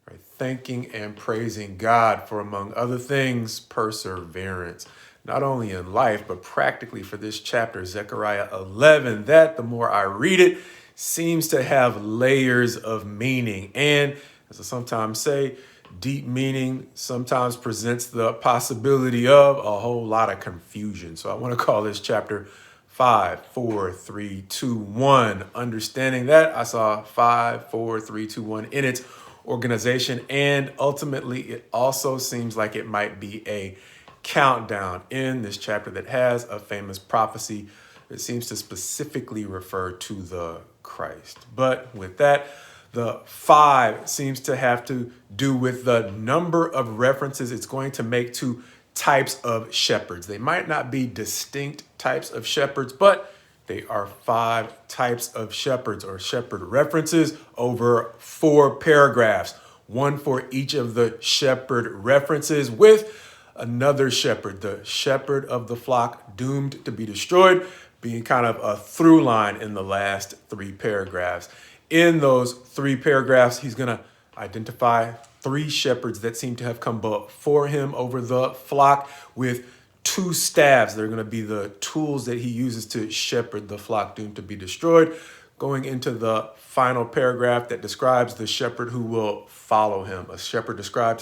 Right? Thanking and praising God for, among other things, perseverance, not only in life, but practically for this chapter, Zechariah 11, that the more I read it, seems to have layers of meaning. And as I sometimes say, deep meaning sometimes presents the possibility of a whole lot of confusion. So I want to call this chapter 5, 4, 3, 2, 1. Understanding that, I saw 5, 4, 3, 2, 1 in its organization. And ultimately, it also seems like it might be a countdown in this chapter that has a famous prophecy that seems to specifically refer to the Christ. But with that, the 5 seems to have to do with the number of references it's going to make to types of shepherds. They might not be distinct types of shepherds, but they are 5 types of shepherds or shepherd references over 4 paragraphs, one for each of the shepherd references, with another shepherd, the shepherd of the flock doomed to be destroyed, being kind of a through line in the last 3 paragraphs. In those 3 paragraphs, he's going to identify 3 shepherds that seem to have come before him over the flock with 2 staves. They're going to be the tools that he uses to shepherd the flock doomed to be destroyed. Going into the final paragraph that describes the shepherd who will follow him. A shepherd described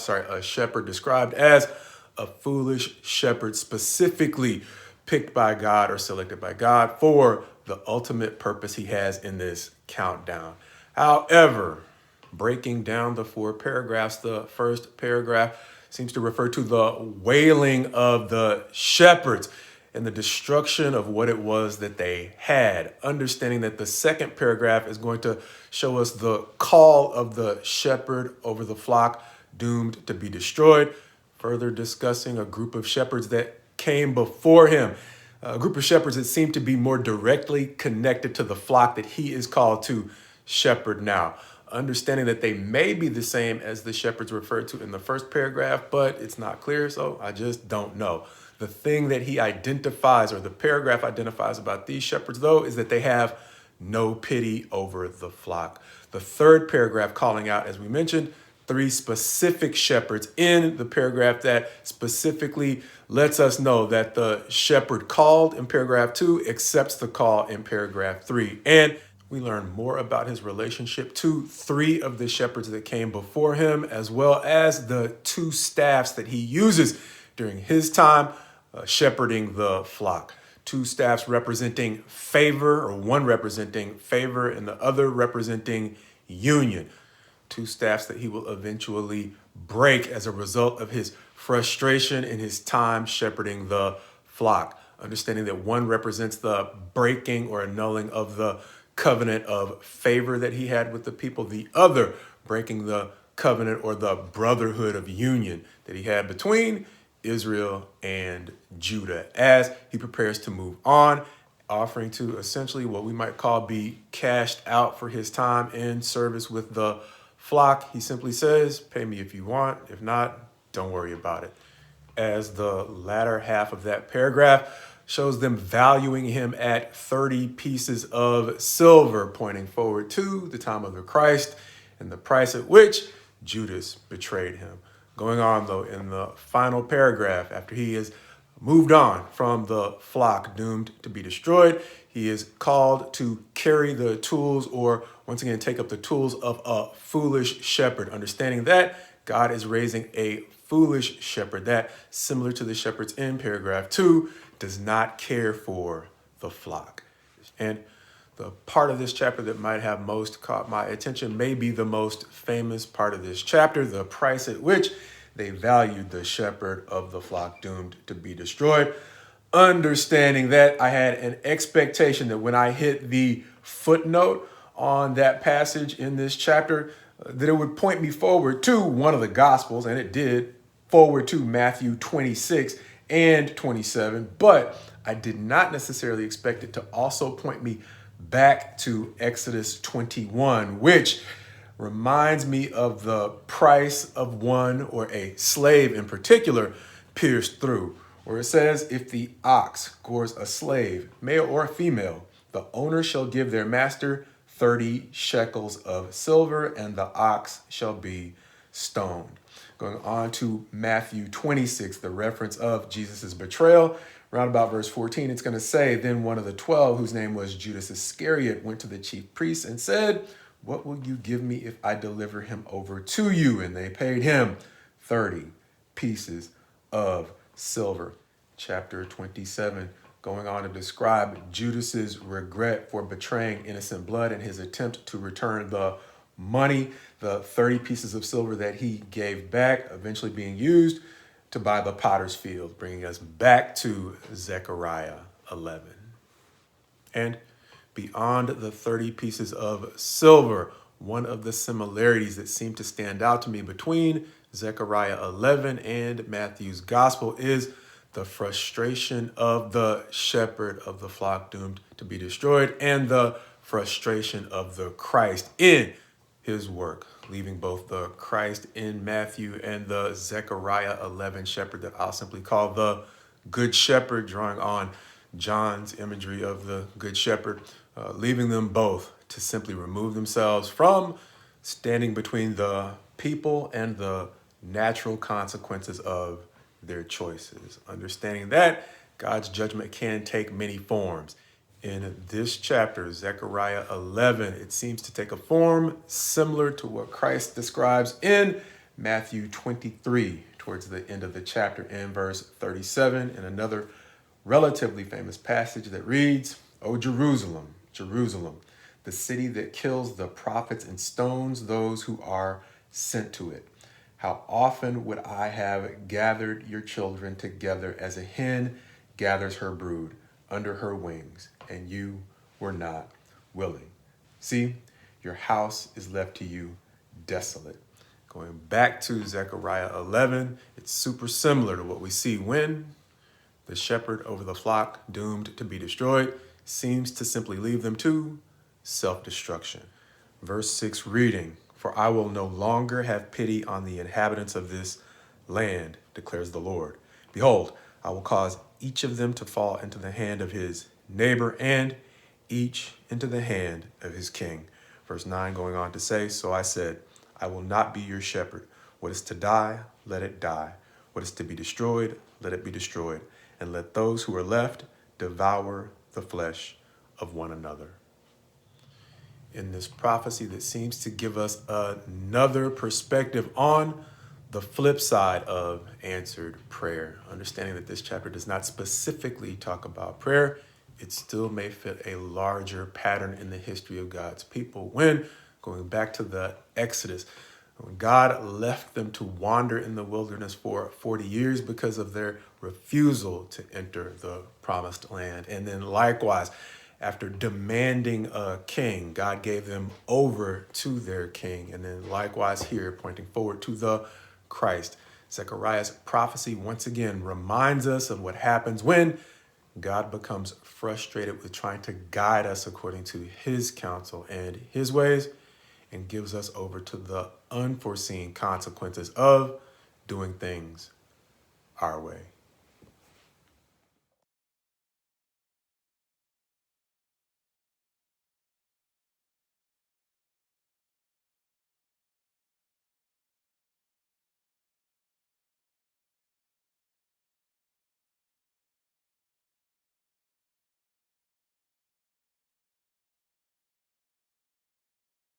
as a foolish shepherd, specifically picked by God or selected by God for the ultimate purpose he has in this countdown. However, breaking down the 4 paragraphs, the first paragraph seems to refer to the wailing of the shepherds and the destruction of what it was that they had. Understanding that the second paragraph is going to show us the call of the shepherd over the flock doomed to be destroyed, further discussing a group of shepherds that came before him, a group of shepherds that seem to be more directly connected to the flock that he is called to shepherd now. Understanding that they may be the same as the shepherds referred to in the first paragraph, but it's not clear, so I just don't know. The thing that he identifies, or the paragraph identifies about these shepherds, though, is that they have no pity over the flock. The third paragraph calling out, as we mentioned, 3 specific shepherds in the paragraph that specifically lets us know that the shepherd called in paragraph 2 accepts the call in paragraph 3. And we learn more about his relationship to 3 of the shepherds that came before him, as well as the 2 staffs that he uses during his time shepherding the flock. 2 staffs representing favor, or one representing favor and the other representing union. 2 staffs that he will eventually break as a result of his frustration in his time shepherding the flock. Understanding that one represents the breaking or annulling of the covenant of favor that he had with the people, the other breaking the covenant or the brotherhood of union that he had between Israel and Judah as he prepares to move on, offering to essentially what we might call be cashed out for his time in service with the flock. He simply says, pay me if you want. If not, don't worry about it. As the latter half of that paragraph shows them valuing him at 30 pieces of silver, pointing forward to the time of the Christ and the price at which Judas betrayed him. Going on, though, in the final paragraph, after he has moved on from the flock doomed to be destroyed, he is called to carry the tools, or once again, take up the tools of a foolish shepherd, understanding that God is raising a foolish shepherd that, similar to the shepherds in paragraph 2, does not care for the flock. And the part of this chapter that might have most caught my attention may be the most famous part of this chapter, the price at which they valued the shepherd of the flock doomed to be destroyed. Understanding that, I had an expectation that when I hit the footnote on that passage in this chapter, that it would point me forward to one of the Gospels, and it did, forward to Matthew 26 and 27, but I did not necessarily expect it to also point me back to Exodus 21, which reminds me of the price of one, or a slave in particular, pierced through, where it says, if the ox gores a slave, male or female, the owner shall give their master 30 shekels of silver, and the ox shall be stoned. Going on to Matthew 26, the reference of Jesus' betrayal. Around about verse 14, it's going to say, then one of the 12, whose name was Judas Iscariot, went to the chief priests and said, what will you give me if I deliver him over to you? And they paid him 30 pieces of silver. Chapter 27, going on to describe Judas's regret for betraying innocent blood and his attempt to return the money, the 30 pieces of silver that he gave back, eventually being used to buy the potter's field, bringing us back to Zechariah 11. And beyond the 30 pieces of silver, one of the similarities that seem to stand out to me between Zechariah 11 and Matthew's gospel is the frustration of the shepherd of the flock doomed to be destroyed and the frustration of the Christ in his work, leaving both the Christ in Matthew and the Zechariah 11 shepherd that I'll simply call the Good Shepherd, drawing on John's imagery of the Good Shepherd, leaving them both to simply remove themselves from standing between the people and the natural consequences of their choices, understanding that God's judgment can take many forms. In this chapter, Zechariah 11, it seems to take a form similar to what Christ describes in Matthew 23, towards the end of the chapter in verse 37, in another relatively famous passage that reads, O Jerusalem, Jerusalem, the city that kills the prophets and stones those who are sent to it. How often would I have gathered your children together as a hen gathers her brood under her wings, and you were not willing. See, your house is left to you desolate. Going back to Zechariah 11, it's super similar to what we see when the shepherd over the flock, doomed to be destroyed, seems to simply leave them to self-destruction. Verse 6 reading, for I will no longer have pity on the inhabitants of this land, declares the Lord. Behold, I will cause each of them to fall into the hand of his neighbor and each into the hand of his king. Verse 9 going on to say, so I said, I will not be your shepherd. What is to die, let it die. What is to be destroyed, let it be destroyed. And let those who are left devour the flesh of one another. In this prophecy that seems to give us another perspective on the flip side of answered prayer, understanding that this chapter does not specifically talk about prayer, it still may fit a larger pattern in the history of God's people. When, going back to the Exodus, when God left them to wander in the wilderness for 40 years because of their refusal to enter the promised land. And then likewise, after demanding a king, God gave them over to their king. And then likewise here, pointing forward to the Christ. Zechariah's prophecy once again reminds us of what happens when God becomes frustrated with trying to guide us according to his counsel and his ways, and gives us over to the unforeseen consequences of doing things our way.